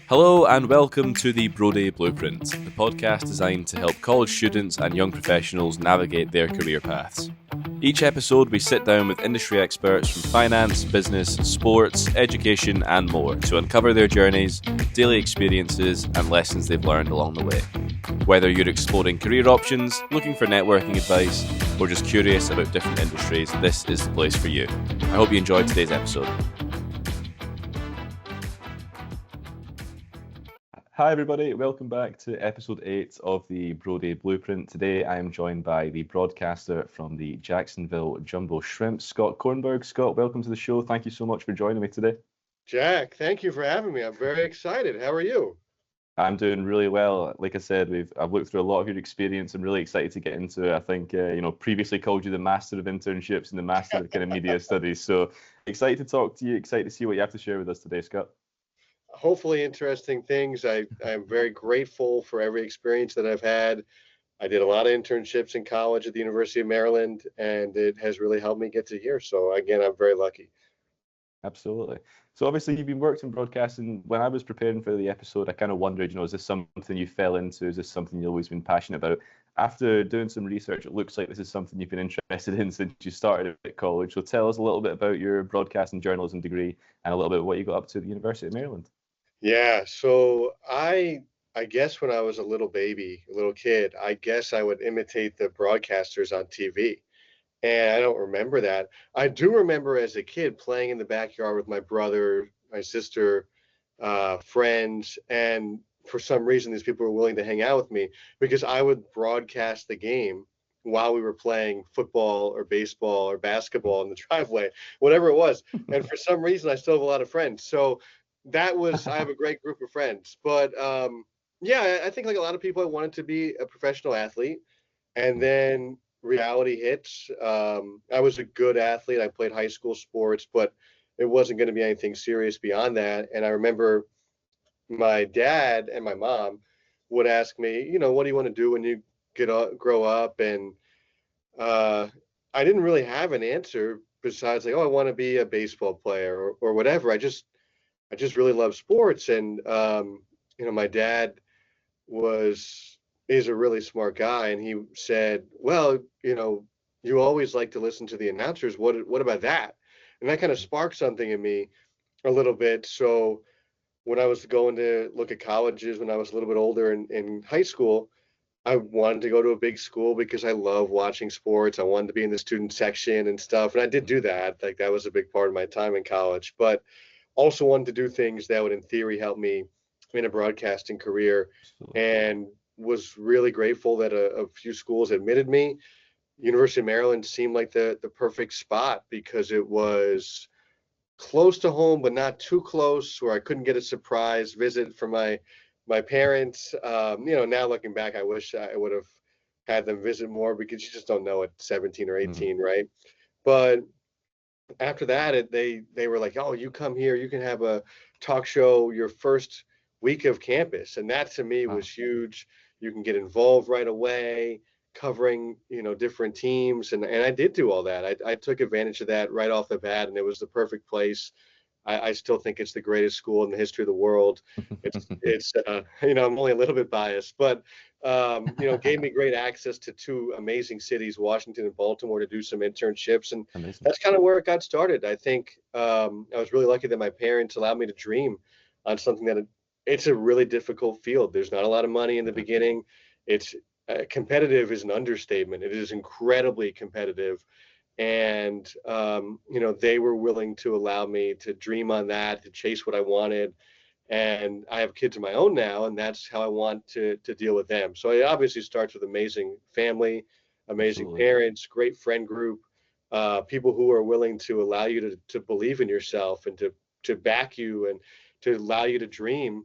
Hello and welcome to the Brodie Blueprint, the podcast designed to help college students and young professionals navigate their career paths. Each episode, we sit down with industry experts from finance, business, sports, education, and more to uncover their journeys, daily experiences, and lessons they've learned along the way. Whether you're exploring career options, looking for networking advice, or just curious about different industries, this is the place for you. I hope you enjoyed today's episode. Hi everybody, welcome back to episode 8 of the Brodie Blueprint. Today I am joined by the broadcaster from the Jacksonville Jumbo Shrimp, Scott Kornberg. Scott, welcome to the show. Thank you so much for joining me today. Jack, thank you for having me. I'm very excited. How are you? I'm doing really well. Like I said, I've looked through a lot of your experience. I'm really excited to get into it. I think, previously called you the master of internships and the master of kind of media studies. So excited to talk to you, excited to see what you have to share with us today, Scott. Hopefully interesting things. I'm very grateful for every experience that I've had. I did a lot of internships in college at the University of Maryland, and it has really helped me get to here. So again, I'm very lucky. Absolutely. So obviously you've been working in broadcasting. When I was preparing for the episode, I kind of wondered, is this something you fell into? Is this something you've always been passionate about? After doing some research, it looks like this is something you've been interested in since you started at college. So tell us a little bit about your broadcasting journalism degree and a little bit of what you got up to at the University of Maryland. Yeah, so I guess when I was a little baby, a little kid, I guess I would imitate the broadcasters on TV. And I don't remember that. I do remember as a kid playing in the backyard with my brother, my sister, friends, and for some reason these people were willing to hang out with me because I would broadcast the game while we were playing football or baseball or basketball in the driveway, whatever it was. And for some reason I still have a lot of friends. So I have a great group of friends. But yeah, I think like a lot of people, I wanted to be a professional athlete. And then reality hits. I was a good athlete. I played high school sports, but it wasn't going to be anything serious beyond that. And I remember my dad and my mom would ask me, what do you want to do when you grow up? And uh, I didn't really have an answer besides like, oh, I want to be a baseball player or whatever. I just really love sports. And my dad was is a really smart guy, and he said, "Well, you always like to listen to the announcers. What about that?" And that kind of sparked something in me a little bit. So when I was going to look at colleges when I was a little bit older in high school, I wanted to go to a big school because I love watching sports. I wanted to be in the student section and stuff, and I did do that. Like that was a big part of my time in college, but also wanted to do things that would, in theory, help me in a broadcasting career. Absolutely. And was really grateful that a few schools admitted me. University of Maryland seemed like the perfect spot because it was close to home, but not too close, where I couldn't get a surprise visit from my parents. Now looking back, I wish I would have had them visit more because you just don't know at 17 or 18, right? But after that, they were like, "Oh, you come here, you can have a talk show your first week of campus," and that to me Wow. was huge. You can get involved right away, covering different teams, and I did do all that. I took advantage of that right off the bat, and it was the perfect place. I still think it's the greatest school in the history of the world. It's I'm only a little bit biased, but gave me great access to two amazing cities, Washington and Baltimore, to do some internships, and Amazing. that's kind of where it got started. I think I was really lucky that my parents allowed me to dream on something that it's a really difficult field. There's not a lot of money in the beginning. It's competitive is an understatement. It is incredibly competitive, and they were willing to allow me to dream on that, to chase what I wanted. And I have kids of my own now, and that's how I want to deal with them. So it obviously starts with amazing family, amazing Absolutely. parents, great friend group, people who are willing to allow you to believe in yourself and to back you and to allow you to dream.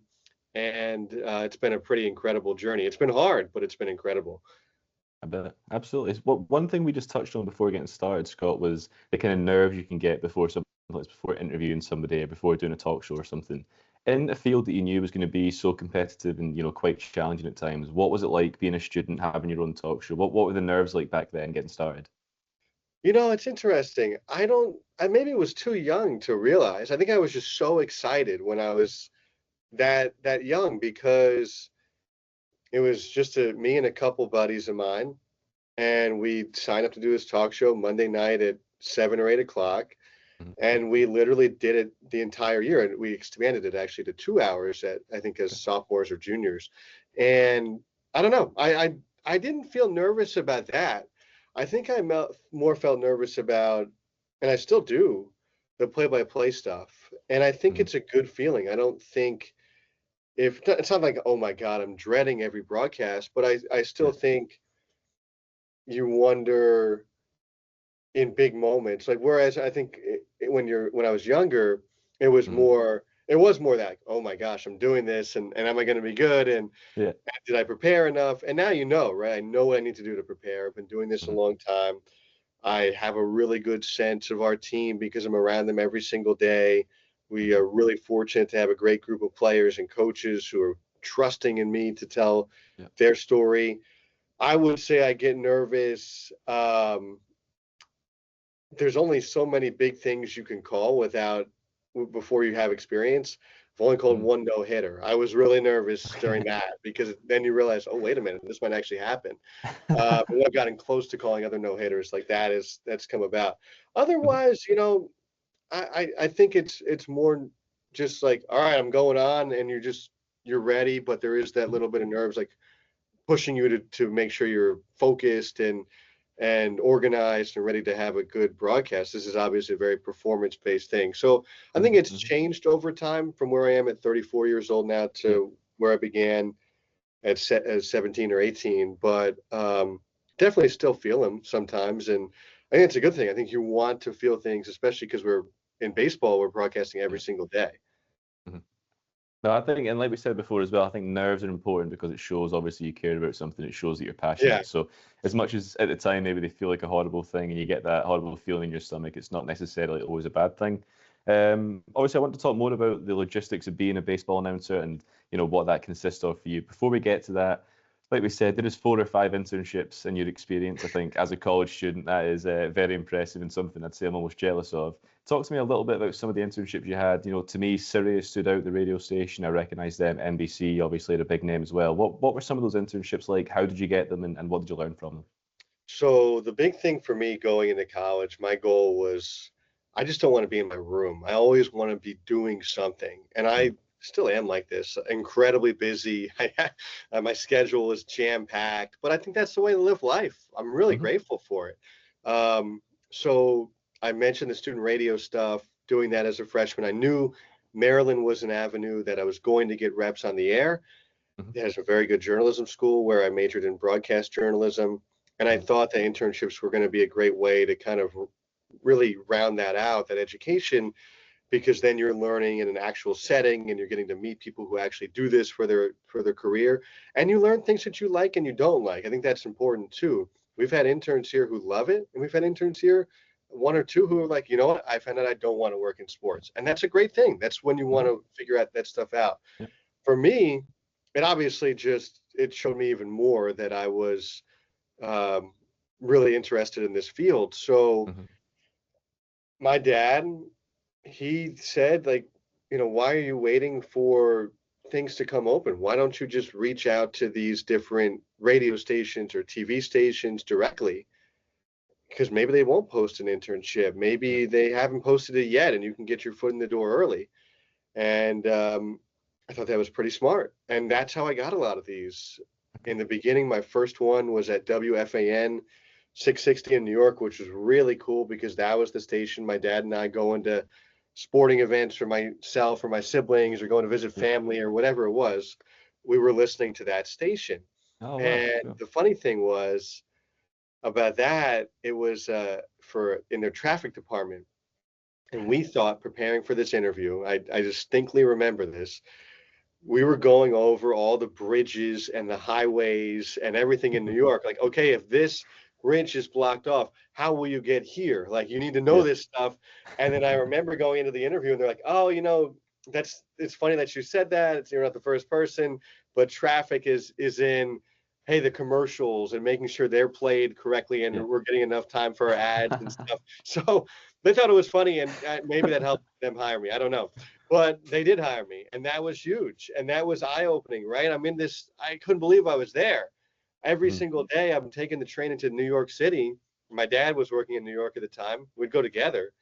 And it's been a pretty incredible journey. It's been hard, but it's been incredible. I bet. Absolutely. One thing we just touched on before getting started, Scott, was the kind of nerves you can get before something like before interviewing somebody or before doing a talk show or something. In a field that you knew was going to be so competitive and quite challenging at times, what was it like being a student, having your own talk show? What were the nerves like back then getting started? It's interesting. I maybe was too young to realize. I think I was just so excited when I was that young, because it was just me and a couple buddies of mine, and we signed up to do this talk show Monday night at 7 or 8 o'clock. Mhm. And we literally did it the entire year, and we expanded it actually to 2 hours at, I think, as sophomores or juniors. And I don't know, I didn't feel nervous about that. I think I more felt nervous about, and I still do, the play-by-play stuff. And I think Mhm. it's a good feeling. I don't think, if it's not like, oh my God, I'm dreading every broadcast, but I still Yeah. think you wonder in big moments. Like, whereas I think when I was younger, Mhm. it was more that, oh my gosh, I'm doing this, and am I going to be good, and Yeah. did I prepare enough? And now, right? I know what I need to do to prepare. I've been doing this a Mhm. long time. I have a really good sense of our team because I'm around them every single day. We Mhm. are really fortunate to have a great group of players and coaches who are trusting in me to tell Yeah. their story. I would say I get nervous. There's only so many big things you can call before you have experience. I've only called Mhm. one no hitter. I was really nervous during that, because then you realize, oh, wait a minute, this might actually happen. But I've gotten close to calling other no hitters like that's come about. Mhm. Otherwise, I think it's more just like, all right, I'm going on, and you're ready, but there is that Mhm. little bit of nerves, like pushing you to make sure you're focused and organized and ready to have a good broadcast. This is obviously a very performance based thing. So I think Mhm. it's Mhm. changed over time from where I am at 34 years old now Yeah. to where I began at 17 or 18. But definitely still feel them sometimes. And I think it's a good thing. I think you want to feel things, especially because we're in baseball, we're broadcasting every Yeah. single day. Mhm. No, I think, and like we said before as well, I think nerves are important because it shows obviously you care about something. It shows that you're Yeah. passionate. So as much as at the time maybe they feel like a horrible thing and you get that horrible feeling in your stomach, it's not necessarily always a bad thing. Obviously, I want to talk more about the logistics of being a baseball announcer and what that consists of for you. Before we get to that, like we said, there is 4 or 5 internships in your experience. I think as a college student, that is very impressive and something I'd say I'm almost jealous of. Talk to me a little bit about some of the internships you had. To me, Sirius stood out, the radio station. I recognise them. NBC, obviously, a big name as well. What were some of those internships like? How did you get them, and what did you learn from them? So the big thing for me going into college, my goal was, I just don't want to be in my room. I always want to be doing something. And I Mm, still am like this, incredibly busy. My schedule is jam packed, but I think that's the way to live life. I'm really mhm, grateful for it. Um, so I mentioned the student radio stuff, doing that as a freshman. I knew Maryland was an avenue that I was going to get reps on the air. mhm, It has a very good journalism school where I majored in broadcast journalism. And I mhm, thought that internships were going to be a great way to kind of really round that out, that education, because then you're learning in an actual setting and you're getting to meet people who actually do this for their career. And you learn things that you like and you don't like. I think that's important too. We've had interns here who love it, and we've had interns here, one or two, who are like, you know what, I found out I don't want to work in sports. And that's a great thing. That's when you want mhm, to figure out that stuff out. yeah, For me, it obviously it showed me even more that I was um, really interested in this field. So mhm, my dad, he said, like, why are you waiting for things to come open? Why don't you just reach out to these different radio stations or TV stations directly? Because maybe they won't post an internship. yeah, Maybe they haven't posted it yet, and you can get your foot in the door early. And I thought that was pretty smart. And that's how I got a lot of these. okay, In the beginning, my first one was at WFAN 660 in New York, which was really cool because that was the station my dad and I going to sporting events for myself or my siblings, or going to visit yeah. family or whatever it was. We were listening to that station. Oh wow, And cool. the funny thing was about that, it was for in their traffic department. And we thought, preparing for this interview, I distinctly remember this, we were going over all the bridges and the highways and everything in New York. Like, okay, if this bridge is blocked off, how will you get here? Like, you need to know Yeah. this stuff. And then I remember going into the interview, and they're like, oh, it's funny that you said that. You're not the first person, but traffic is in, hey, the commercials, and making sure they're played correctly and Yeah. we're getting enough time for our ads and stuff. So they thought it was funny, and maybe that helped them hire me. I don't know. But they did hire me, and that was huge. And that was eye-opening, right? I'm in this, I couldn't believe I was there. Every Mhm. single day I'm taking the train into New York City. My dad was working in New York at the time. We'd go together,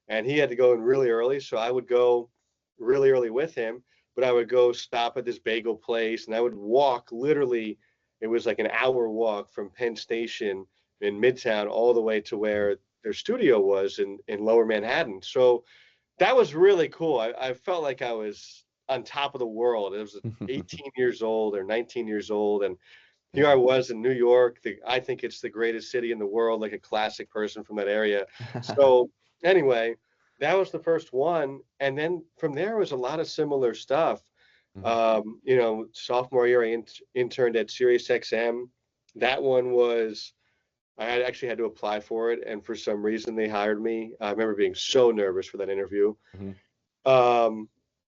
and he had to go in really early, so I would go really early with him. But I would go stop at this bagel place, and I would walk literally. It was like an hour walk from Penn Station in Midtown all the way to where their studio was in Lower Manhattan. So that was really cool. I felt like I was on top of the world. It was 18 years old or 19 years old, and here I was in New York. I think it's the greatest city in the world, like a classic person from that area. So anyway, that was the first one, and then from there was a lot of similar stuff. Mhm. Sophomore year I interned at SiriusXM. That one was actually had to apply for it, and for some reason they hired me. I remember being so nervous for that interview. Mhm. Um,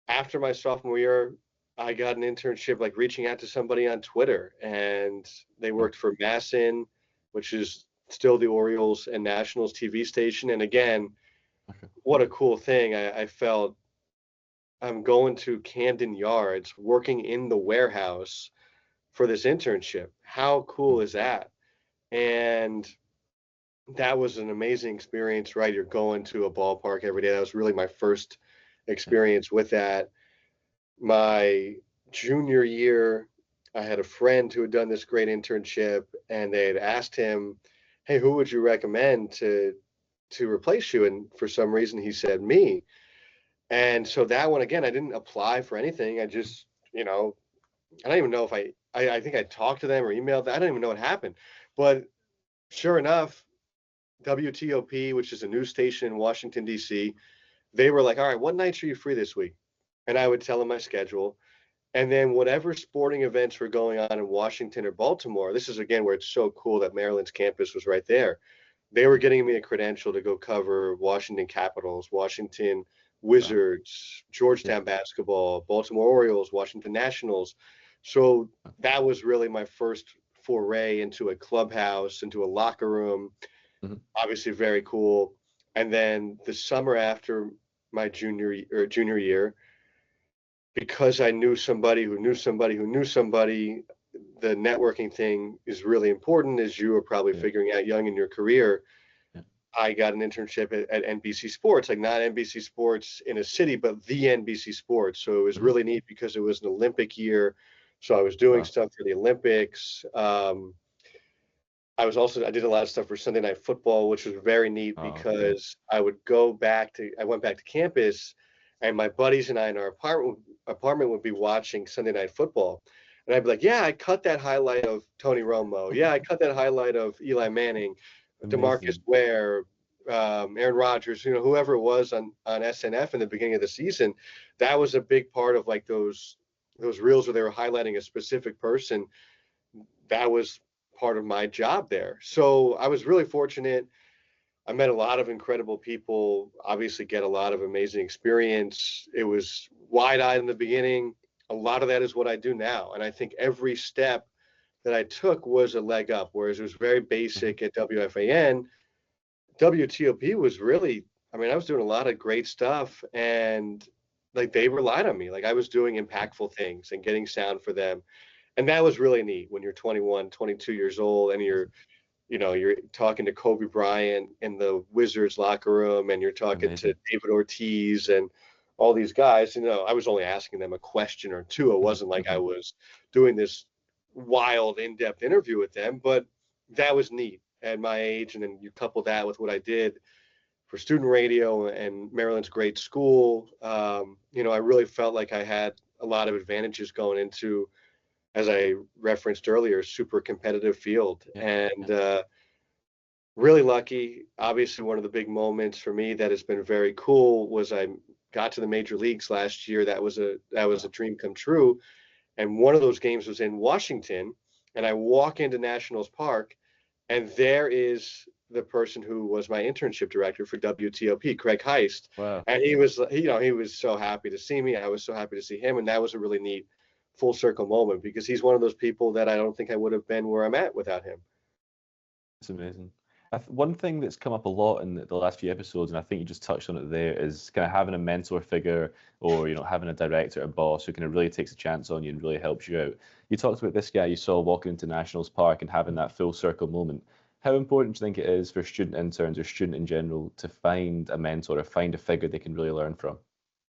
After my sophomore year, I got an internship, like reaching out to somebody on Twitter, and they Mhm. worked for Masson, which is still the Orioles and Nationals TV station. And again, Okay. what a cool thing. I felt I'm going to Camden Yards, working in the warehouse for this internship. How cool Mhm. is that? And that was an amazing experience, right? You're going to a ballpark every day. That was really my first Yeah. experience with that. My junior year, I had a friend who had done this great internship, and they had asked him, "Hey, who would you recommend to replace you?" And for some reason, he said me. And so that one again, I didn't apply for anything. I just, I don't even know if I think I talked to them or emailed them. I don't even know what happened. But sure enough, WTOP, which is a news station in Washington, D.C., they were like, "All right, what nights are you free this week?" And I would tell them my schedule. And then whatever sporting events were going on in Washington or Baltimore, this is again where it's so cool that Maryland's campus was right there. They were getting me a credential to go cover Washington Capitals, Washington Wow. Wizards, Yeah. Georgetown basketball, Baltimore Orioles, Washington Nationals. So that was really my first foray into a clubhouse, into a locker room. Mhm. Obviously, very cool. And then the summer after my junior year, because I knew somebody who knew somebody who knew somebody, the networking thing is really important, as you are probably Yeah. figuring out young in your career. Yeah. I got an internship at NBC Sports, like not NBC Sports in a city, but the NBC Sports. So it was Mhm. really neat because it was an Olympic year. So I was doing Wow. stuff for the Olympics. I did a lot of stuff for Sunday Night Football, which was very neat Oh, cool. because I went back to campus, and my buddies and I in our apartment would be watching Sunday Night Football. And I'd be like, "Yeah, I cut that highlight of Tony Romo. Yeah, I cut that highlight of Eli Manning, DeMarcus Amazing. Ware, Aaron Rodgers, whoever it was on SNF in the beginning of the season." That was a big part of like those reels where they were highlighting a specific person. That was part of my job there. So I was really fortunate. I met a lot of incredible people, obviously get a lot of amazing experience. It was wide-eyed in the beginning. A lot of that is what I do now. And I think every step that I took was a leg up, whereas it was very Mhm. basic at WFAN. WTOP was really, I mean, I was doing a lot of great stuff, and like they relied on me. Like I was doing Yeah. impactful things and getting sound for them. And that was really neat when you're 21, 22 years old, and Amazing. you're talking to Kobe Bryant in the Wizards locker room, and you're talking to Amazing. David Ortiz and all these guys. I was only asking them a question or two. It Mhm. wasn't like I Mhm. was doing this wild, in-depth interview with them, but that was neat at my age. And then you couple that with what I did for student radio and Maryland's great school. I really felt like I had a lot of advantages going into, as I referenced earlier, super competitive field. Yeah. And Yeah. really lucky. Obviously, one of the big moments for me that has been very cool was I got to the major leagues last year. That was a Wow. dream come true. And one of those games was in Washington. And I walk into Nationals Park, and there is the person who was my internship director for WTOP, Craig Heist. Wow. And he was so happy to see me. I was so happy to see him. And that was a really neat full circle moment because he's one of those people that I don't think I would have been where I'm at without him. It's amazing. One thing that's come up a lot in the last few episodes, and I think you just touched on it there, is kind of having a mentor figure or, having a director, a boss who kind of really takes a chance on you and really helps you out. You talked about this guy you saw walking into Nationals Park and having that full circle moment. How important do you think it is for student interns or student in general to find a mentor or find a figure they can really learn from?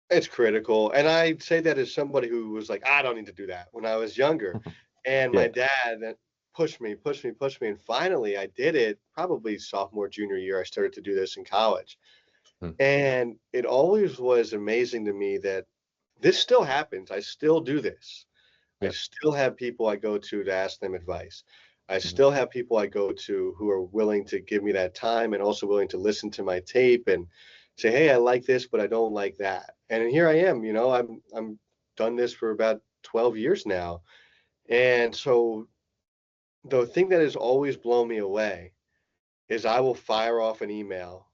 It's critical. And I say that as somebody who was like, I don't need to do that when I was younger. And my Yeah. dad pushed me, pushed me, pushed me. And finally I did it probably sophomore, junior year. I started to do this in college. Hmm. And it always was amazing to me that this still happens. I still do this. I Yeah. still have people I go to ask them advice. I Hmm. still have people I go to who are willing to give me that time and also willing to listen to my tape and say, "Hey, I like this, but I don't like that." And here I am, I'm done this for about 12 years now. And so the thing that has always blown me away is I will fire off an email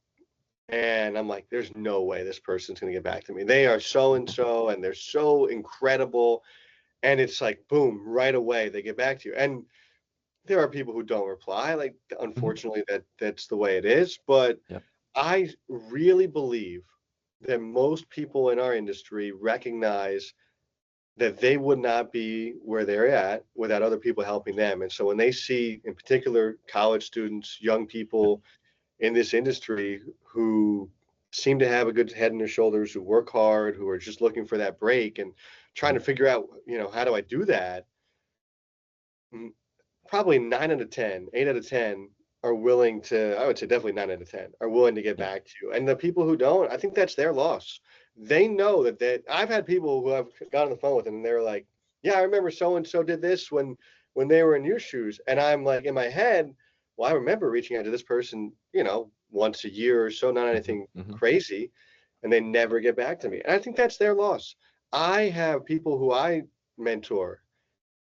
and I'm like, there's no way this person's going to get back to me. They are so and so and they're so incredible. And it's like, boom, right away they get back to you. And there are people who don't reply. Like, Hmm. unfortunately, that's the way it is. But Yep. I really believe that most people in our industry recognize that they would not be where they're at without other people helping them. And so when they see, in particular, college students, young Yep. people in this industry who seem to have a good head on their shoulders, who work hard, who are just looking for that break and trying Hmm. to figure out, how do I do that? Probably 9 out of 10, 8 out of 10 are willing to, I would say definitely 9 out of 10 are willing to get Yep. back to you. And the people who don't, I think that's their loss. They know that I've had people who I've got on the phone with and they're like, yeah, I remember so and so did this when they were in your shoes. And I'm like in my head, well, I remember reaching out to this person, once a year or so, not Hmm. anything Hmm. crazy, and they never get back to me. And I think that's their loss. I have people who I mentor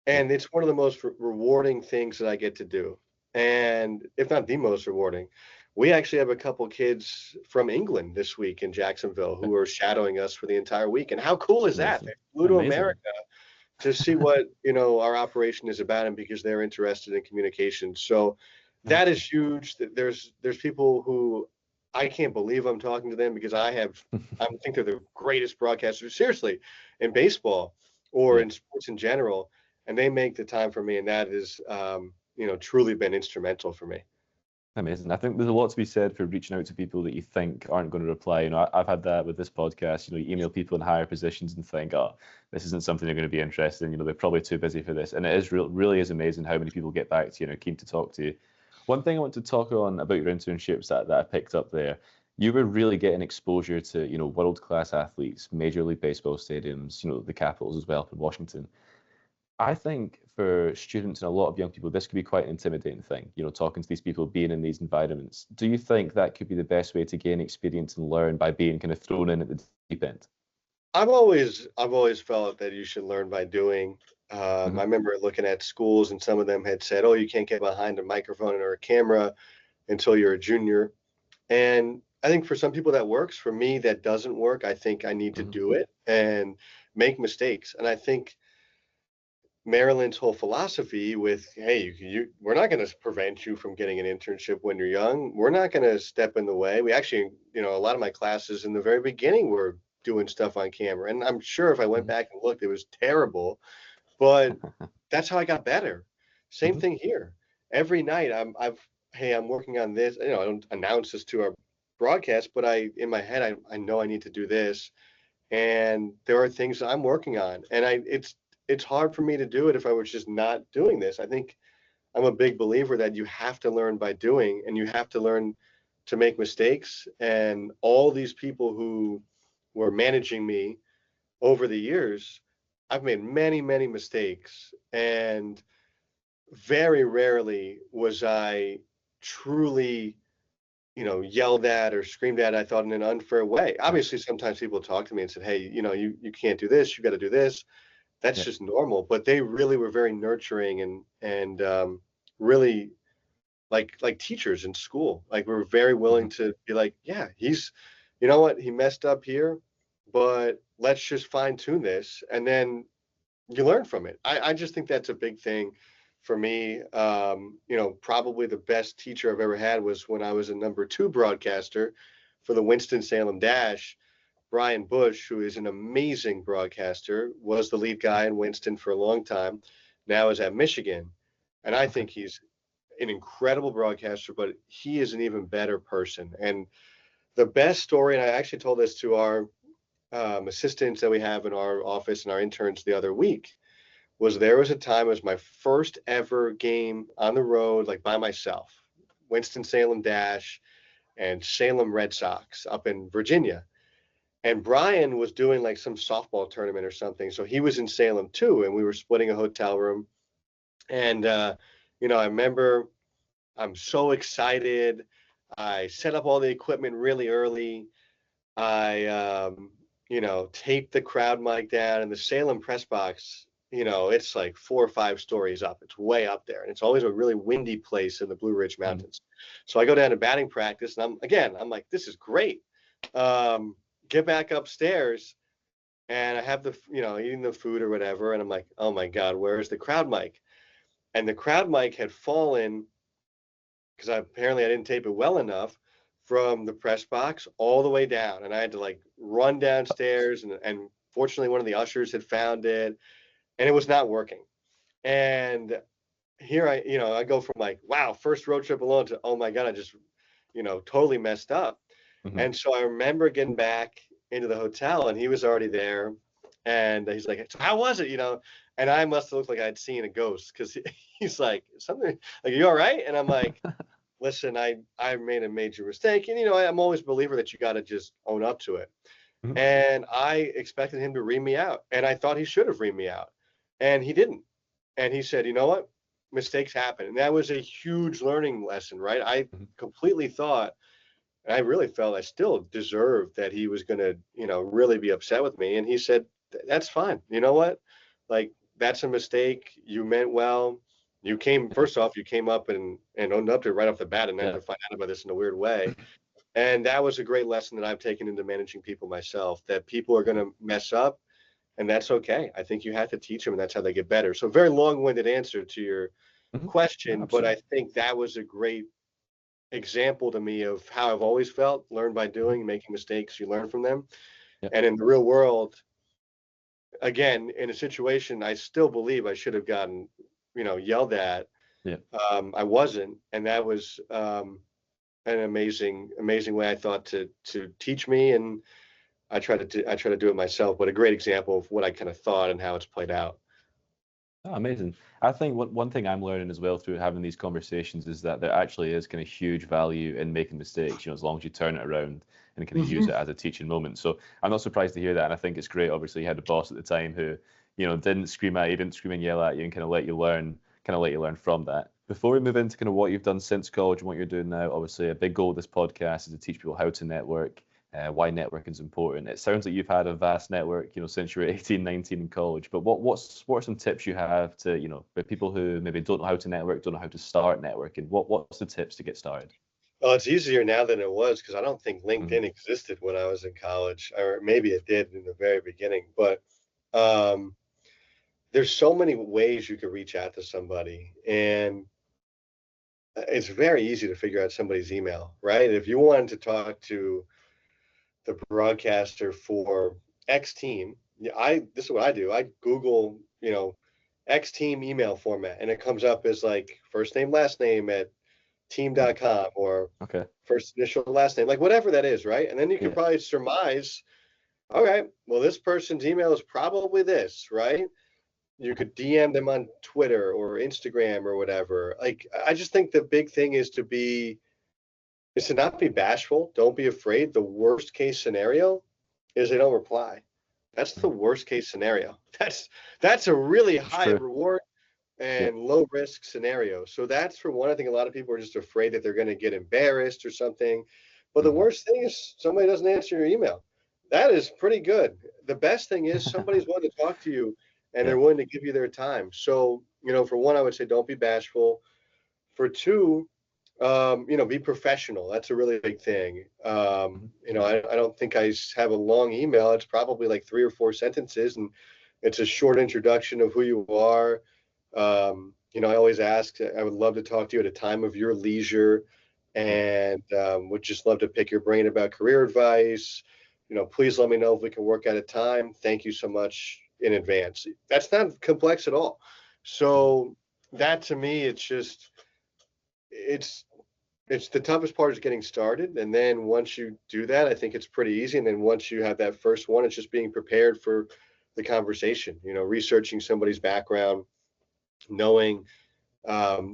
Yeah. and it's one of the most rewarding things that I get to do. And if not the most rewarding, we actually have a couple kids from England this week in Jacksonville who are shadowing us for the entire week. And how cool is that? They Amazing. flew to Amazing. America to see what, our operation is about and because they're interested in communication. So that is huge. There's people who I can't believe I'm talking to them because I think they're the greatest broadcasters, seriously, in baseball or Yeah. in sports in general, and they make the time for me, and that is, truly been instrumental for me. Amazing. I think there's a lot to be said for reaching out to people that you think aren't going to reply. I've had that with this podcast. You email people in higher positions and think, oh, this isn't something they're going to be interested in. They're probably too busy for this. And it is really is amazing how many people get back to you and are keen to talk to you. One thing I want to talk on about your internships that I picked up there, you were really getting exposure to, world-class athletes, Major League Baseball stadiums, the Capitals as well, in Washington. I think for students and a lot of young people, this could be quite an intimidating thing, talking to these people, being in these environments. Do you think that could be the best way to gain experience and learn by being kind of thrown in at the deep end? I've always felt that you should learn by doing. Hmm. I remember looking at schools, and some of them had said, "Oh, you can't get behind a microphone or a camera until you're a junior." And I think for some people that works. For me, that doesn't work. I think I need to Hmm. do it and make mistakes. And I think Maryland's whole philosophy with, hey, we're not going to prevent you from getting an internship when you're young. We're not going to step in the way. We actually, a lot of my classes in the very beginning were doing stuff on camera. And I'm sure if I went Hmm. back and looked, it was terrible, but that's how I got better. Same Hmm. thing here. Every night hey, I'm working on this. I don't announce this to our broadcast, but in my head, I know I need to do this. And there are things that I'm working on. And it's hard for me to do it if I was just not doing this. I think I'm a big believer that you have to learn by doing and you have to learn to make mistakes. And all these people who were managing me over the years, I've made many, many mistakes. And very rarely was I truly, yelled at or screamed at, I thought, in an unfair way. Yeah. Obviously, sometimes people talk to me and said, hey, you can't do this, you got to do this. That's Yeah. just normal. But they really were very nurturing and really like teachers in school. Like we were very Hmm. willing to be like, yeah, you know what, he messed up here, but let's just fine tune this. And then you learn from it. I just think that's a big thing for me. Probably the best teacher I've ever had was when I was a number 2 broadcaster for the Winston-Salem Dash. Brian Bush, who is an amazing broadcaster, was the lead guy in Winston for a long time, now is at Michigan. And I think he's an incredible broadcaster, but he is an even better person. And the best story, and I actually told this to our assistants that we have in our office and our interns the other week, was there was a time it was my first ever game on the road, like by myself, Winston-Salem Dash and Salem Red Sox up in Virginia. And Brian was doing like some softball tournament or something. So he was in Salem too. And we were splitting a hotel room. And, I remember I'm so excited. I set up all the equipment really early. I, taped the crowd mic down, and the Salem press box, it's like 4 or 5 stories up. It's way up there. And it's always a really windy place in the Blue Ridge Mountains. So I go down to batting practice, and I'm like, this is great. Get back upstairs, and I have eating the food or whatever. And I'm like, oh my God, where's the crowd mic? And the crowd mic had fallen because apparently I didn't tape it well enough from the press box all the way down. And I had to like run downstairs, and fortunately one of the ushers had found it, and it was not working. And here I go from like, wow, first road trip alone to, oh my God, I just, totally messed up. And so I remember getting back into the hotel, and he was already there, and he's like, so how was it? And I must have looked like I'd seen a ghost, because he's like, something like, are you all right? And I'm like, listen, I made a major mistake. And, I'm always a believer that you got to just own up to it. And I expected him to ream me out, and I thought he should have reamed me out, and he didn't. And he said, you know what? Mistakes happen. And that was a huge learning lesson, right? I completely thought, and I really felt I still deserved that he was going to, really be upset with me. And he said, that's fine. You know what? Like, that's a mistake. You meant well. First off, you came up and owned up to it right off the bat, and then to find out about this in a weird way. And that was a great lesson that I've taken into managing people myself, that people are going to mess up, and that's okay. I think you have to teach them, and that's how they get better. So very long-winded answer to your question, but I think that was a great example to me of how I've always felt: learn by doing, making mistakes, you learn from them. And in the real world, again, in a situation I still believe I should have gotten, yelled at. I wasn't, and that was an amazing way, I thought, to teach me, and I try to do it myself. But a great example of what I kind of thought and how it's played out. Oh, amazing. I think one thing I'm learning as well through having these conversations is that there actually is kind of huge value in making mistakes, as long as you turn it around and kind of use it as a teaching moment. So I'm not surprised to hear that. And I think it's great. Obviously, you had a boss at the time who, didn't scream at you, didn't scream and yell at you, and kind of let you learn from that. Before we move into kind of what you've done since college and what you're doing now, obviously a big goal of this podcast is to teach people how to network. Why networking is important. It sounds like you've had a vast network, since you were 18, 19 in college. But what are some tips you have to, for people who maybe don't know how to network, don't know how to start networking? What's the tips to get started? Well, it's easier now than it was, because I don't think LinkedIn existed when I was in college, or maybe it did in the very beginning. But there's so many ways you could reach out to somebody, and it's very easy to figure out somebody's email, right? If you wanted to talk to the broadcaster for X team, this is what I do. I Google, X team email format, and it comes up as like first name, last name at team.com, or first initial, last name, like whatever that is, right? And then you can probably surmise, okay, well, this person's email is probably this, right? You could DM them on Twitter or Instagram or whatever. Like, I just think the big thing is to not be bashful. Don't be afraid. The worst case scenario is they don't reply. That's the worst case scenario. That's a really high reward and low risk scenario. So that's, for one, I think a lot of people are just afraid that they're going to get embarrassed or something. But the worst thing is somebody doesn't answer your email. That is pretty good. The best thing is somebody's willing to talk to you, and they're willing to give you their time. So, for one, I would say don't be bashful. For two, be professional. That's a really big thing. I don't think I have a long email. It's probably like 3 or 4 sentences, and it's a short introduction of who you are, I always ask, I would love to talk to you at a time of your leisure, and would just love to pick your brain about career advice. Please let me know if we can work out a time. Thank you so much in advance. That's not complex at all. So that to me, it's the toughest part is getting started. And then once you do that, I think it's pretty easy. And then once you have that first one, it's just being prepared for the conversation, researching somebody's background, knowing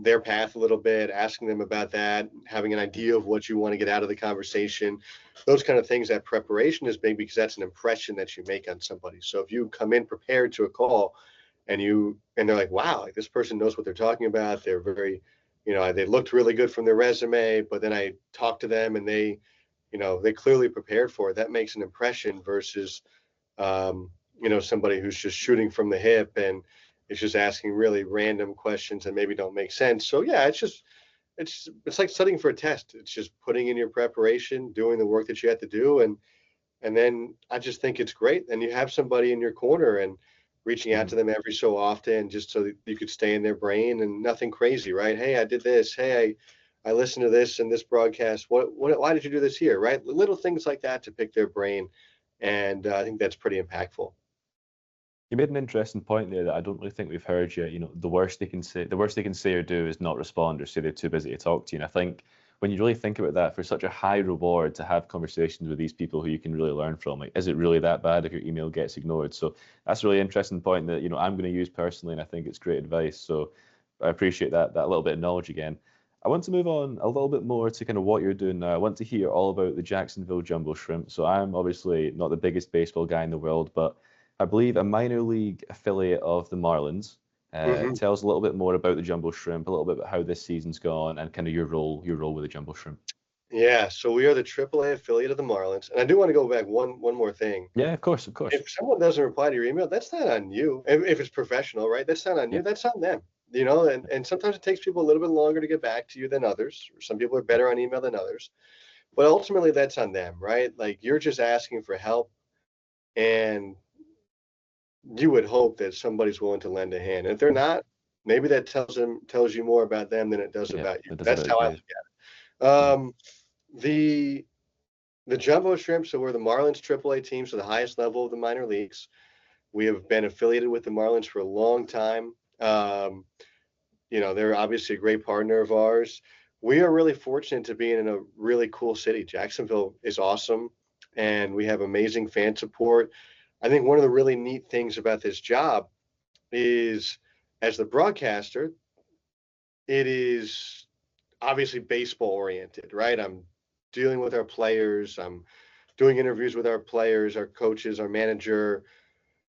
their path a little bit, asking them about that, having an idea of what you want to get out of the conversation, those kind of things. That preparation is big because that's an impression that you make on somebody. So if you come in prepared to a call and they're like, wow, like this person knows what they're talking about. They're very, they looked really good from their resume, but then I talked to them and they clearly prepared for it. That makes an impression versus, somebody who's just shooting from the hip and it's just asking really random questions that maybe don't make sense. So yeah, it's like studying for a test. It's just putting in your preparation, doing the work that you have to do, and then I just think it's great. And you have somebody in your corner and reaching out to them every so often, just so that you could stay in their brain, and nothing crazy, right? Hey, I did this. Hey, I listened to this in this broadcast. Why did you do this here? Right? Little things like that to pick their brain. And I think that's pretty impactful. You made an interesting point there that I don't really think we've heard yet. The worst they can say or do is not respond or say they're too busy to talk to you. And I think when you really think about that, for such a high reward to have conversations with these people who you can really learn from, like, is it really that bad if your email gets ignored? So that's a really interesting point that, I'm going to use personally, and I think it's great advice. So I appreciate that little bit of knowledge again. I want to move on a little bit more to kind of what you're doing now. I want to hear all about the Jacksonville Jumbo Shrimp. So I'm obviously not the biggest baseball guy in the world, but I believe a minor league affiliate of the Marlins. Tell us a little bit more about the Jumbo Shrimp, a little bit about how this season's gone, and kind of your role with the Jumbo Shrimp. Yeah, so we are the Triple-A affiliate of the Marlins, and I do want to go back one more thing. Yeah, of course. If someone doesn't reply to your email, that's not on you. If it's professional, right? That's not on you. Yeah. That's on them. And sometimes it takes people a little bit longer to get back to you than others. Some people are better on email than others, but ultimately that's on them, right? Like you're just asking for help, and you would hope that somebody's willing to lend a hand. And if they're not, maybe that tells you more about them than it does about you. That's how I look at it. The Jumbo Shrimp, so we're the Marlins Triple-A team, so the highest level of the minor leagues. We have been affiliated with the Marlins for a long time. They're obviously a great partner of ours. We are really fortunate to be in a really cool city. Jacksonville is awesome, and we have amazing fan support. I think one of the really neat things about this job is, as the broadcaster, it is obviously baseball oriented, right? I'm dealing with our players. I'm doing interviews with our players, our coaches, our manager.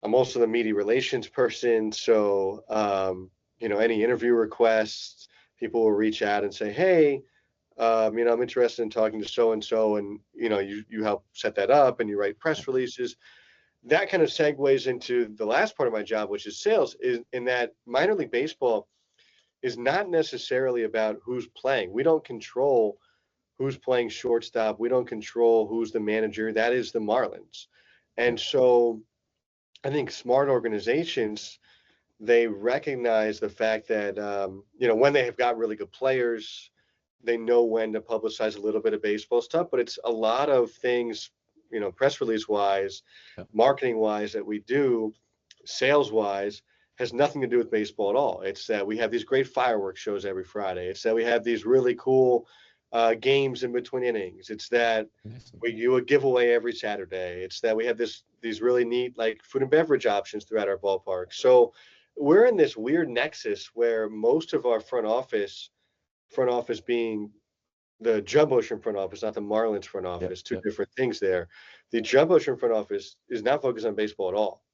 I'm also the media relations person. So, any interview requests, people will reach out and say, hey, I'm interested in talking to so-and-so. And, you help set that up and you write press releases. That kind of segues into the last part of my job, which is sales, is in that minor league baseball is not necessarily about who's playing. We don't control who's playing shortstop. We don't control who's the manager. That is the Marlins. And so I think smart organizations, they recognize the fact that, when they have got really good players, they know when to publicize a little bit of baseball stuff, but it's a lot of things, press release wise, marketing wise that we do, sales wise, has nothing to do with baseball at all. It's that we have these great fireworks shows every Friday. It's that we have these really cool games in between innings. It's that we do a giveaway every Saturday. It's that we have these really neat like food and beverage options throughout our ballpark. So we're in this weird nexus where most of our front office being the Jumbo Shrimp front office, not the Marlins front office, two different things there. The Jumbo Shrimp front office is not focused on baseball at all.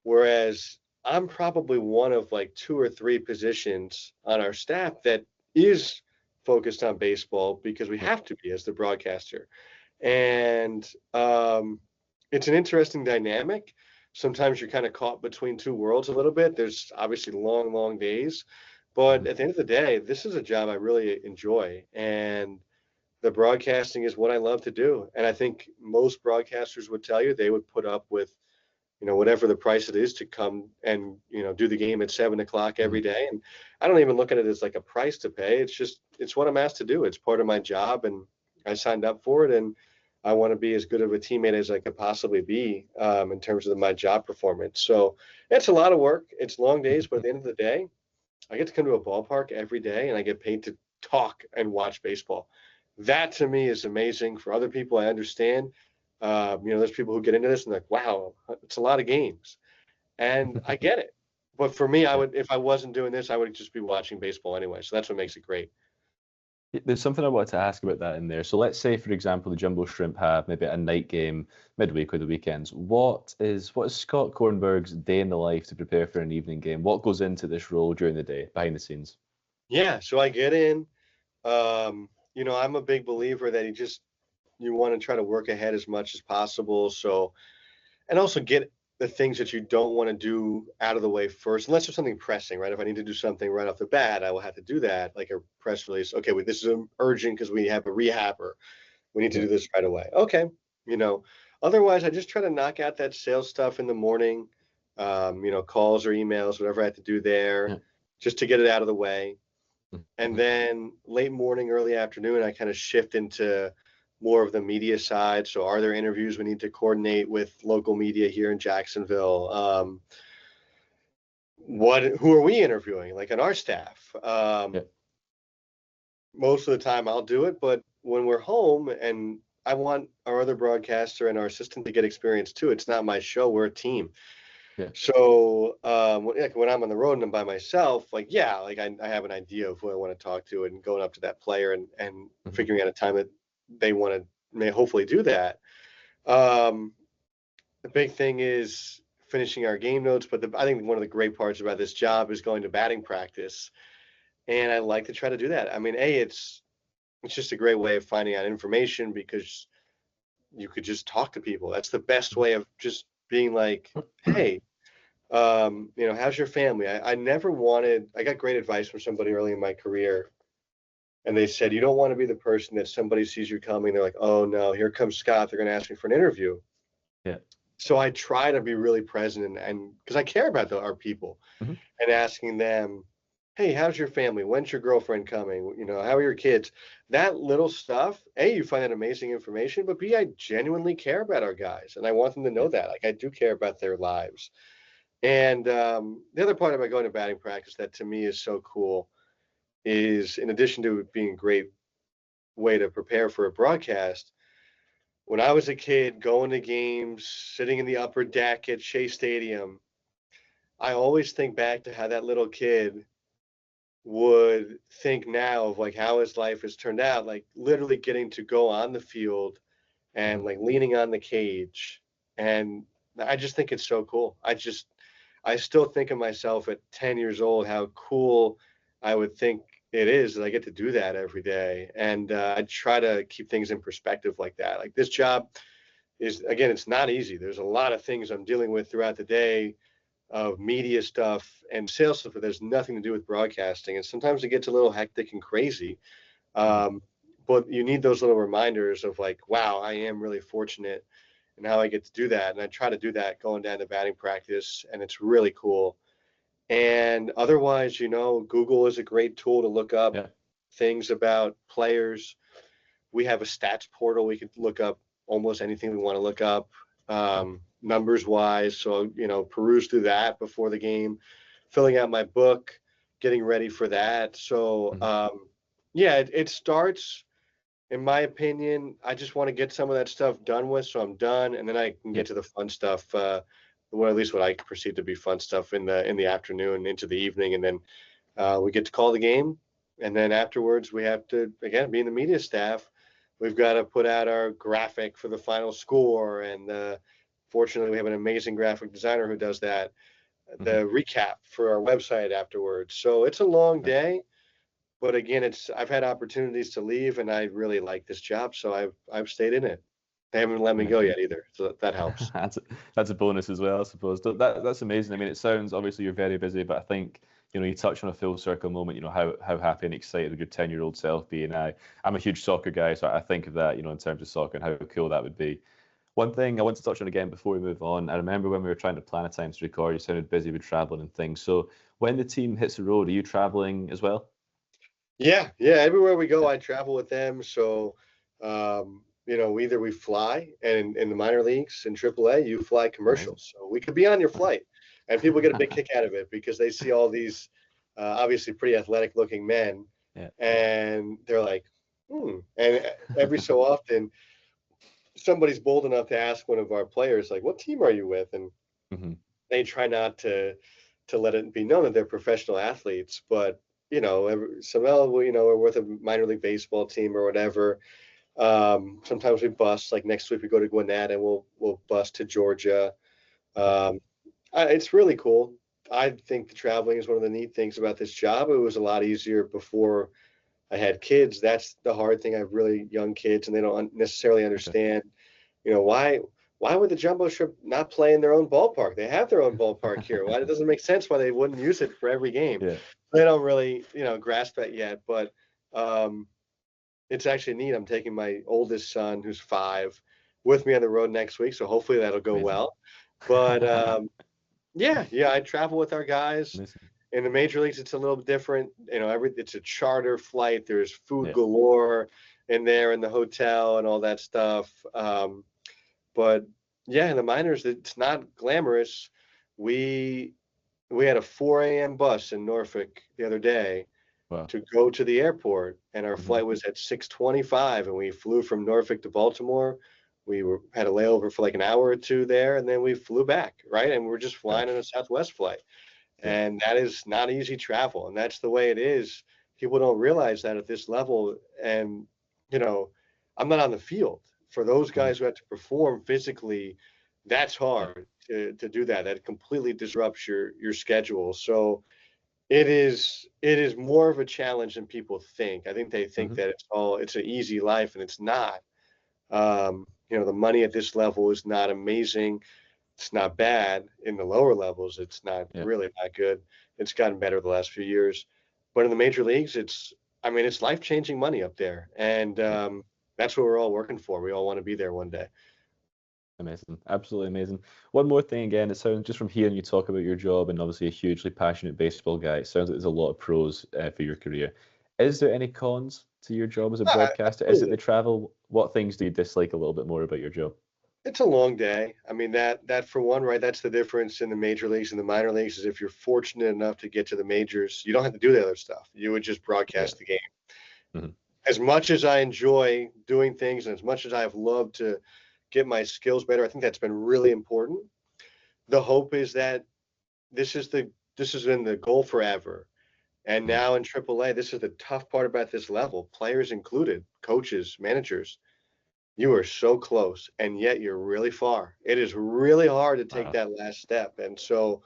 Whereas I'm probably one of like 2 or 3 positions on our staff that is focused on baseball because we have to be as the broadcaster. And it's an interesting dynamic. Sometimes you're kind of caught between two worlds a little bit. There's obviously long, long days. But at the end of the day, this is a job I really enjoy. And the broadcasting is what I love to do. And I think most broadcasters would tell you they would put up with whatever the price it is to come and, do the game at 7 o'clock every Mhm. day. And I don't even look at it as like a price to pay. It's what I'm asked to do. It's part of my job, and I signed up for it. And I want to be as good of a teammate as I could possibly be, in terms of my job performance. So it's a lot of work. It's long days, but at the end of the day, I get to come to a ballpark every day and I get paid to talk and watch baseball. That to me is amazing. For other people, I understand. There's people who get into this and like, wow, it's a lot of games. And I get it. But for me, Yeah. if I wasn't doing this, I would just be watching baseball anyway. So that's what makes it great. There's something I wanted to ask about that in there. So let's say, for example, the Jumbo Shrimp have maybe a night game midweek or the weekends. What is Scott Kornberg's day in the life to prepare for an evening game? What goes into this role during the day, behind the scenes? Yeah. So I get in. I'm a big believer that you want to try to work ahead as much as possible. So, and also get the things that you don't want to do out of the way first, unless there's something pressing, right? If I need to do something right off the bat, I will have to do that, like a press release. Okay, well, this is urgent because we have a rehab, or we need to Yeah. do this right away. Okay, you know. Otherwise, I just try to knock out that sales stuff in the morning, calls or emails, whatever I have to do there, Yeah. just to get it out of the way. And Mhm. then late morning, early afternoon, I kind of shift into more of the media side. So are there interviews we need to coordinate with local media here in Jacksonville? Who are we interviewing, like on our staff? Yeah. Most of the time I'll do it, but when we're home and I want our other broadcaster and our assistant to get experience too, it's not my show, we're a team. Yeah. So, like when I'm on the road and I'm by myself, like, yeah, like I have an idea of who I want to talk to and going up to that player and Mhm. figuring out a time that they want to may hopefully do that. Um, the big thing is finishing our game notes, but I think one of the great parts about this job is going to batting practice. And I like to try to do that. I mean, it's just a great way of finding out information because you could just talk to people. That's the best way of just being like, hey, how's your family? I got great advice from somebody early in my career. And they said, you don't want to be the person that somebody sees you coming. They're like, oh no, here comes Scott. They're going to ask me for an interview. Yeah. So I try to be really present and because I care about our people Mhm. and asking them, hey, how's your family? When's your girlfriend coming? How are your kids? That little stuff, A, you find that amazing information, but B, I genuinely care about our guys. And I want them to know Yeah. that. Like I do care about their lives. And the other part about going to batting practice that to me is so cool is in addition to it being a great way to prepare for a broadcast, when I was a kid going to games, sitting in the upper deck at Shea Stadium, I always think back to how that little kid would think now of like how his life has turned out, like literally getting to go on the field and Mhm. like leaning on the cage. And I just think it's so cool. I still think of myself at 10 years old, how cool I would think it is that I get to do that every day. And I try to keep things in perspective like that. Like this job is, again, it's not easy. There's a lot of things I'm dealing with throughout the day of media stuff and sales stuff that there's nothing to do with broadcasting. And sometimes it gets a little hectic and crazy. Mhm. Um, but you need those little reminders of like, wow, I am really fortunate and how I get to do that. And I try to do that going down to batting practice, and it's really cool. And otherwise, Google is a great tool to look up Yeah. things about players. We have a stats portal. We could look up almost anything we want to look up, numbers wise. So, peruse through that before the game, filling out my book, getting ready for that. So, Mhm. yeah, it starts, in my opinion, I just want to get some of that stuff done with. So I'm done. And then I can Yeah. get to the fun stuff. Well, at least what I perceive to be fun stuff in the afternoon into the evening. And then we get to call the game, and then afterwards we have to again being the media staff. We've got to put out our graphic for the final score, and fortunately we have an amazing graphic designer who does that. Mhm. The recap for our website afterwards. So it's a long Yeah. day, but again, I've had opportunities to leave, and I really like this job, so I've stayed in it. They haven't let me go Amazing. yet either, so that helps. That's a bonus as well, I suppose. That's amazing. I mean, it sounds obviously you're very busy, but I think you touch on a full circle moment. How happy and excited would your 10-year-old self be? And I'm a huge soccer guy, so I think of that in terms of soccer and how cool that would be. One thing I want to touch on again before we move on, I remember when we were trying to plan a time to record, you sounded busy with traveling and things. So when the team hits the road, are you traveling as well? Yeah, yeah. Everywhere we go, I travel with them. So, either we fly, and in the minor leagues in Triple-A, you fly Amazing. commercials. So we could be on your flight, and people get a big kick out of it because they see all these obviously pretty athletic looking men, Yeah. and they're like, hmm. And every so often, somebody's bold enough to ask one of our players, like, "What team are you with?" And Hmm. they try not to let it be known that they're professional athletes, but we're with a minor league baseball team or whatever. Sometimes we bus. Like next week, we go to Gwinnett and we'll bus to Georgia. Um, it's really cool. I think the traveling is one of the neat things about this job. It was a lot easier before I had kids. That's the hard thing. I have really young kids, and they don't necessarily Okay. understand. Why would the Jumbo Shrimp not play in their own ballpark? They have their own ballpark here. Why it doesn't make sense why they wouldn't use it for every game. Yeah. They don't really, grasp that yet. But um, it's actually neat. I'm taking my oldest son, who's 5, with me on the road next week. So hopefully that'll go Amazing. well. But yeah, I travel with our guys. Amazing. In the major leagues, it's a little different. It's a charter flight. There's food Yeah. galore in there in the hotel and all that stuff. But yeah, in the minors, it's not glamorous. We we had a 4 a.m. bus in Norfolk the other day Wow. to go to the airport, and our Hmm. flight was at 6:25, and we flew from Norfolk to Baltimore. Had a layover for like an hour or two there, and then we flew back, right? And we're just flying on a Gosh. Southwest flight, Yeah. and that is not easy travel, and that's the way it is. People don't realize that at this level, and you know, I'm not on the field. For those Hmm. guys who have to perform physically, that's Yeah. hard to do that. That completely disrupts your schedule. So it is more of a challenge than people think. I think they think Hmm. that it's an easy life, and it's not. The money at this level is not amazing. It's not bad in the lower levels. It's not Yeah. really not good. It's gotten better the last few years, but in the major leagues, it's life-changing money up there, and Yeah. that's what we're all working for. We all want to be there one day. Amazing. Absolutely amazing. One more thing again, it sounds just from hearing you talk about your job and obviously a hugely passionate baseball guy, it sounds like there's a lot of pros for your career. Is there any cons to your job as a broadcaster? Is it the Absolutely. travel? What things do you dislike a little bit more about your job? It's a long day. I mean, that for one, right? That's the difference in the major leagues and the minor leagues is if you're fortunate enough to get to the majors, you don't have to do the other stuff. You would just Yeah. broadcast the game. Hmm. As much as I enjoy doing things and as much as I have loved to get my skills better, I think that's been really important. The hope is that this has been the goal forever. And Hmm. now in AAA, this is the tough part about this level, players included, coaches, managers. You are so close, and yet you're really far. It is really hard to take Wow. that last step. And so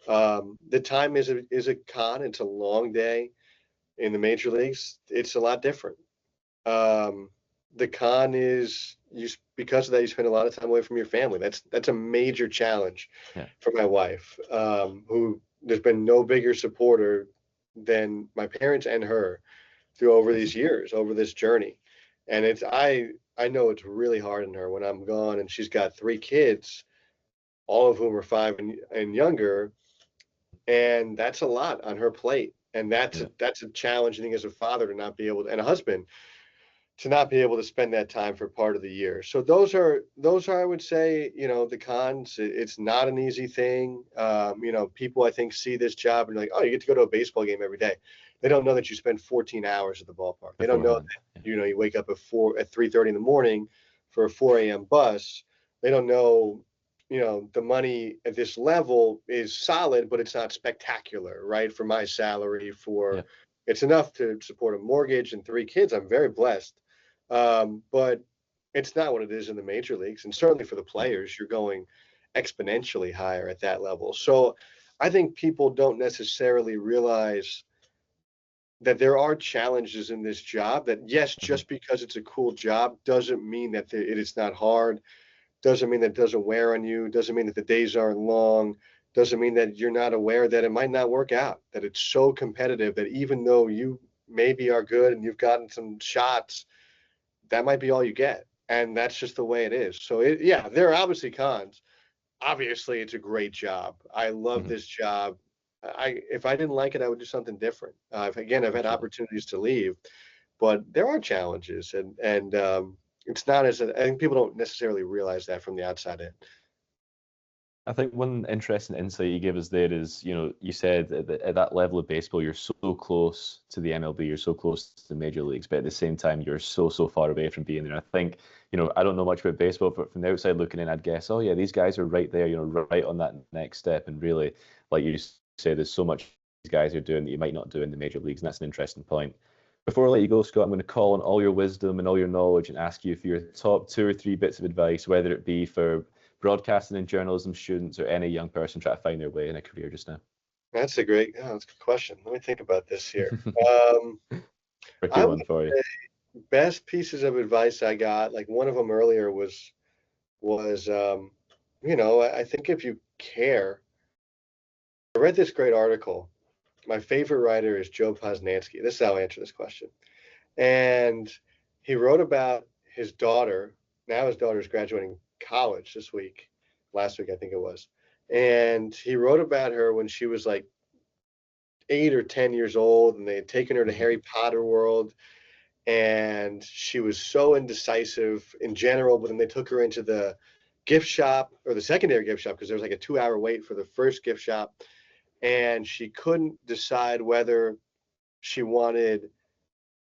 the time is a con. It's a long day in the major leagues. It's a lot different. Um, the con is because of that you spend a lot of time away from your family. That's a major challenge Yeah. for my wife, who there's been no bigger supporter than my parents and her through over Amazing. these years, over this journey. And I know it's really hard on her when I'm gone, and she's got 3 kids, all of whom are 5 and younger, and that's a lot on her plate. And Yeah. that's a challenge, I think, as a father to not be able to, and a husband to not be able to spend that time for part of the year. So those are I would say, the cons. It's not an easy thing. People I think see this job and like, oh, you get to go to a baseball game every day. They don't know that you spend 14 hours at the ballpark. They don't know Beforehand. that you wake up at 3:30 in the morning for a 4 a.m. bus. They don't know. The money at this level is solid, but it's not spectacular, right? For my salary, Yeah. it's enough to support a mortgage and 3 kids. I'm very blessed. But it's not what it is in the major leagues. And certainly for the Yeah. players, you're going exponentially higher at that level. So I think people don't necessarily realize that there are challenges in this job that, yes, Hmm. just because it's a cool job doesn't mean that it is not hard, doesn't mean that it doesn't wear on you, doesn't mean that the days aren't long, doesn't mean that you're not aware that it might not work out, that it's so competitive that even though you maybe are good and you've gotten some shots, that might be all you get. and that's just the way it is. So yeah, there are obviously cons. Obviously, it's a great job. I love Mhm. this job. If I didn't like it, I would do something different. Again, I've had Absolutely. opportunities to leave, but there are challenges, and it's not as I think people don't necessarily realize that from the outside in. I think one interesting insight you gave us there is, you said at that level of baseball, you're so close to the MLB, you're so close to the major leagues, but at the same time, you're so far away from being there. I think, I don't know much about baseball, but from the outside looking in, I'd guess, oh yeah, these guys are right there, right on that next step. And really, like you said, there's so much these guys are doing that you might not do in the major leagues, and that's an interesting point. Before I let you go, Scott, I'm going to call on all your wisdom and all your knowledge and ask you for your top 2 or 3 bits of advice, whether it be for broadcasting and journalism students or any young person trying to find their way in a career just now? That's that's a good question. Let me think about this here. Um, Tricky I would one for you. say best pieces of advice I got, like one of them earlier was I think if you care, I read this great article. My favorite writer is Joe Posnanski. This is how I answer this question. And he wrote about his daughter. Now his daughter's graduating college this week, last week, I think it was. And he wrote about her when she was like 8 or 10 years old, and they had taken her to Hmm. Harry Potter World, and she was so indecisive in general. But then they took her into the gift shop, or the secondary gift shop, because there was like a 2 hour wait for the first gift shop, and she couldn't decide whether she wanted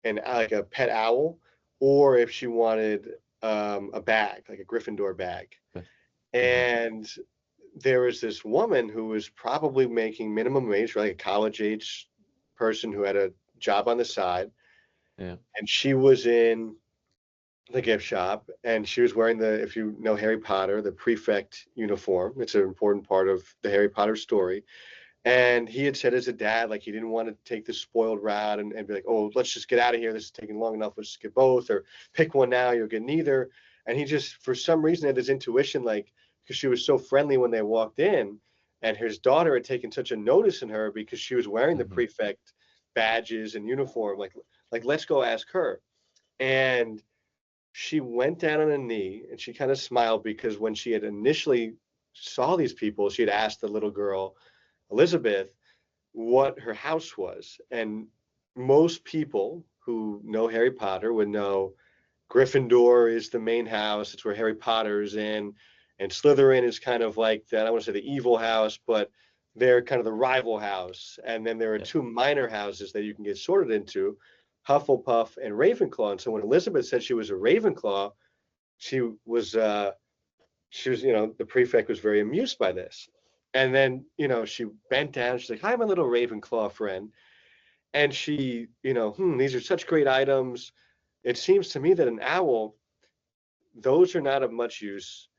like a pet owl, or if she wanted a bag, like a Gryffindor bag. Hmm. And there was this woman who was probably making minimum wage, like a college age person who had a job on the side, Yeah. and she was in the gift shop, and she was wearing if you know Harry Potter, the prefect uniform. It's an important part of the Harry Potter story. And he had said as a dad, like he didn't want to take the spoiled route and be like, oh, let's just get out of here. This is taking long enough. Let's just get both, or pick one now. You'll get neither. And he just, for some reason, had this intuition, like, because she was so friendly when they walked in, and his daughter had taken such a notice in her because she was wearing the Hmm. prefect badges and uniform. Like let's go ask her. And she went down on a knee and she kind of smiled, because when she had initially saw these people, she had asked the little girl, Elizabeth, what her house was. And most people who know Harry Potter would know Gryffindor is the main house. It's where Harry Potter is in. And Slytherin is kind of like that. I don't want to say the evil house, but they're kind of the rival house. And then there are Yeah. two minor houses that you can get sorted into, Hufflepuff and Ravenclaw. And so when Elizabeth said she was a Ravenclaw, she was the prefect was very amused by this. And then, she bent down. She's like, hi, my little Ravenclaw friend. And she, these are such great items. It seems to me that an owl, those are not of much use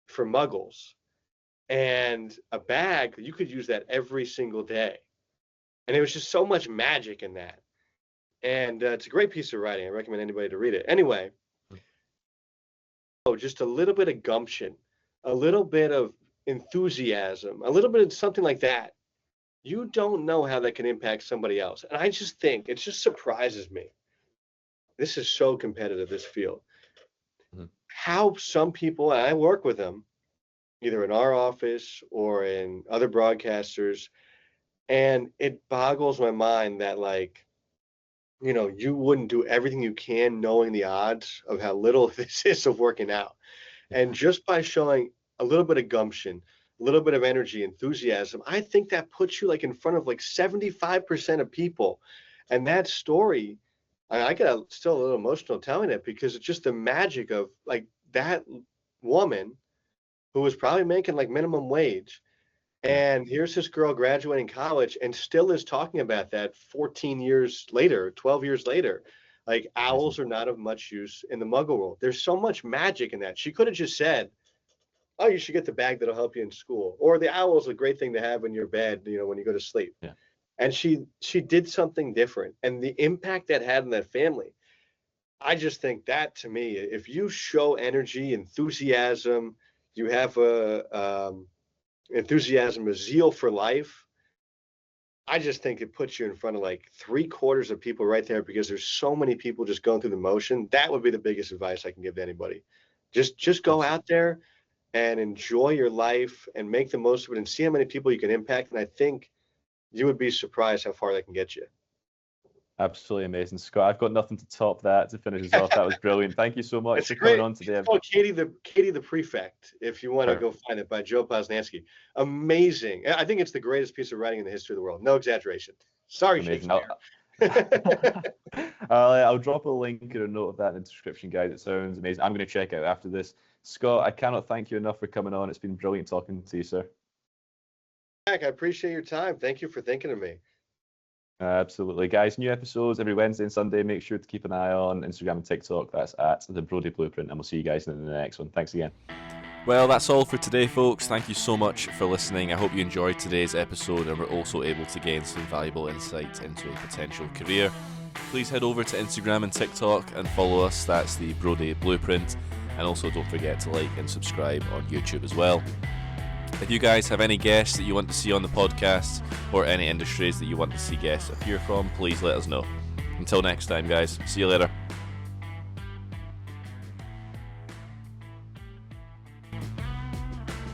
for muggles. And a bag, you could use that every single day. And there was just so much magic in that. And it's a great piece of writing. I recommend anybody to read it. Anyway, just a little bit of gumption, a little bit of enthusiasm, a little bit of something like that. You don't know how that can impact somebody else. And I just think it just surprises me. This is so competitive, this field. Hmm. How some people, and I work with them, either in our office or in other broadcasters, and it boggles my mind that, like, you wouldn't do everything you can knowing the odds of how little this is of working out. And just by showing a little bit of gumption, a little bit of energy, enthusiasm, I think that puts you like in front of like 75% of people. And that story, I get still a little emotional telling it, because it's just the magic of like that woman who was probably making like minimum wage. Yeah. And here's this girl graduating college and still is talking about that 14 years later, 12 years later. Like, Amazing. owls are not of much use in the muggle world. There's so much magic in that. She could have just said, oh, you should get the bag that'll help you in school. Or the owl is a great thing to have in your bed, when you go to sleep. Yeah. And she did something different. And the impact that had in that family, I just think that, to me, if you show energy, enthusiasm, you have a enthusiasm, a zeal for life, I just think it puts you in front of like 3/4 of people right there because there's so many people just going through the motion. That would be the biggest advice I can give to anybody. Just go Absolutely. out there and enjoy your life and make the most of it and see how many people you can impact. And I think you would be surprised how far that can get you. Absolutely amazing, Scott. I've got nothing to top that to finish us off. That was brilliant. Thank you so much It's for coming great. on today. It's called Katie the Prefect, if you want to go Perfect. find it, by Joe Posnanski. Amazing. I think it's the greatest piece of writing in the history of the world. No exaggeration. Sorry, Amazing. Shakespeare. I'll drop a link or a note of that in the description, guys. It sounds amazing. I'm going to check it out after this. Scott, I cannot thank you enough for coming on. It's been brilliant talking to you, sir. Jack, I appreciate your time. Thank you for thinking of me. Absolutely. Guys, new episodes every Wednesday and Sunday. Make sure to keep an eye on Instagram and TikTok. That's at the Brodie Blueprint, and we'll see you guys in the next one. Thanks again. Well, that's all for today, folks. Thank you so much for listening. I hope you enjoyed today's episode and were also able to gain some valuable insight into a potential career. Please head over to Instagram and TikTok and follow us. That's the Brodie Blueprint. And also don't forget to like and subscribe on YouTube as well. If you guys have any guests that you want to see on the podcast or any industries that you want to see guests appear from, please let us know. Until next time, guys. See you later.